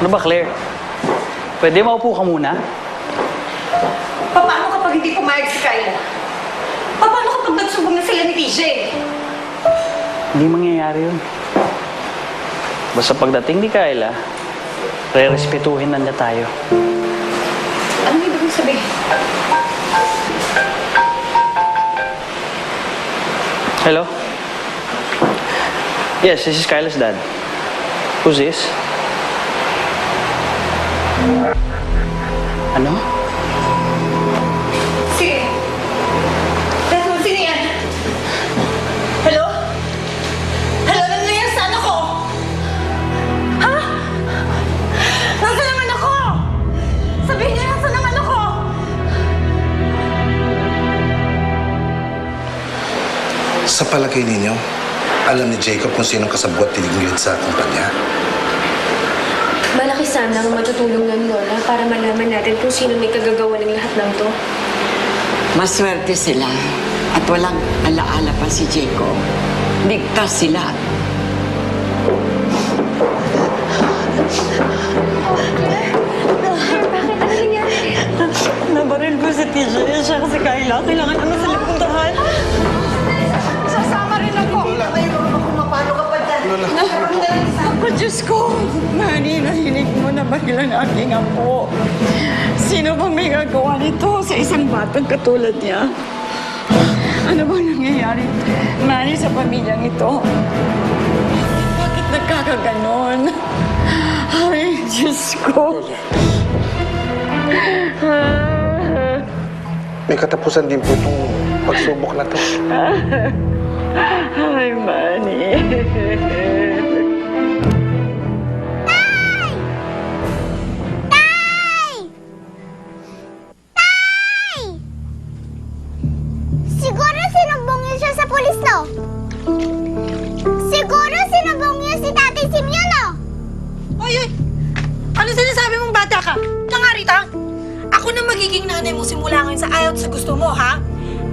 Ano ba, Claire? Pwede maupo ka muna? Paano kapag hindi pumayag si Kyla? Paano kapag nagsubong na sila ni TJ? Hindi mangyayari yun. Basta pagdating ni Kyla, re-respetuhin na niya tayo. Ano ibig mong sabihin? Hello? Yes, this is Kyla's dad. Who's this? Ano? Sige. Desmond, sino yan? Hello? Hello, nangyayari sa anak ko? Ha? Nasaan ang anak ko? Sabihin niya, nasaan ang anak ko? Sa palagay ninyo, alam ni Jacob kung sinong kasabwat tinigilid sa kumpanya? Malaki sana ang matutulong ng Lola para malaman natin kung sino may kagagawa ng lahat ng to. Maswerte sila at walang alaala pa si Jacob. Ligtas sila. Bakit? Ano nangyari? Nabaril ko si TJ. Siya kasi Kyla. Kailangan naman sa lipuntahan. Sasama rin ako. Ay, paano ka pa dyan? Ako, Diyos ko. Manny, narinig mo na biglang aking apo. Sino bang may gagawa nito sa isang batang katulad niya? Ano bang nangyayari, Manny, sa pamilyang ito? Bakit nagkakaganon? Ay, Diyos ko. May katapusan din po itong pagsubok na to. Ay, Manny. Siguro sinumbong niyo siya sa pulis, no? Siguro sinumbong niyo si Tatay Simeon, no? Oy! Ano sinasabi mong bata ka? Diyan nga, Rita. Ako na magiging nanay mo simula ngayon sa ayaw at sa gusto mo, ha?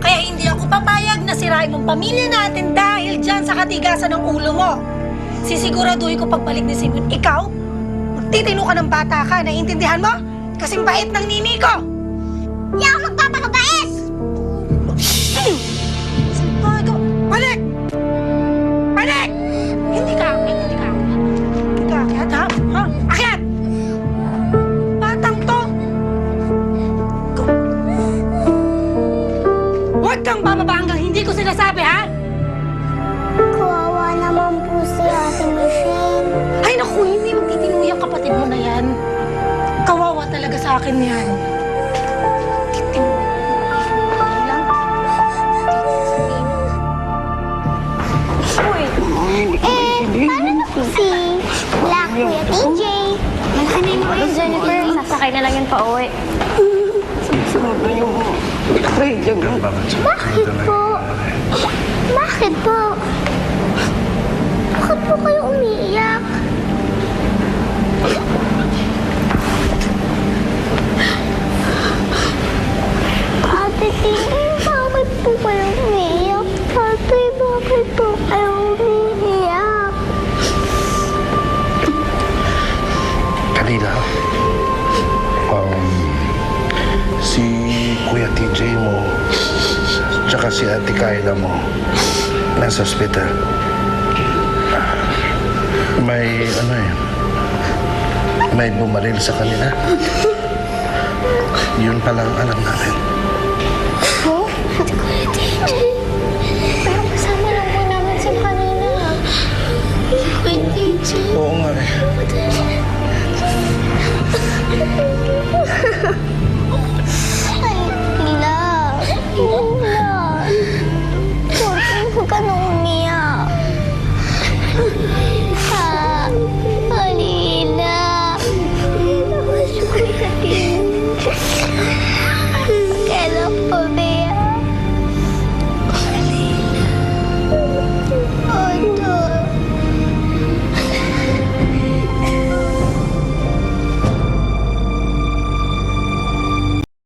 Kaya hindi ako papayag na sirain mong pamilya natin dahil dyan sa katigasan ng ulo mo. Sisiguraduhin ko pagbalik ni Simon, ikaw, magtitino ka ng bata ka, naiintindihan mo? Kasing bait ng nini ko. Hindi ako magpapakabait! Sampay ka. Balik! Balik! Hindi ka akyat, hindi ka akyat. Hindi ka akyat, ha? Ha? Akyat! Batang to! Huwag kang bababa hanggang hindi ko sinasabi, ha? Kawawa naman po si Ate Michelle. Ay, naku, hindi magtitino yung kapatid mo na yan. Kawawa talaga sa akin yan. Paano na po si Black Kuya TJ? Ano yun, Jennifer? Sasakay na lang yun pa uwi. Bakit po? Bakit po? Bakit po kayo umiiyak? Ate Tingin, bakit po kayo umiiyak? Ate, bakit po kayo umiiyak? Kanina, si Kuya TJ mo, tsaka si Ate Kyla mo, nasa ospital. May bumaril sa kanila. Yun palang alam namin.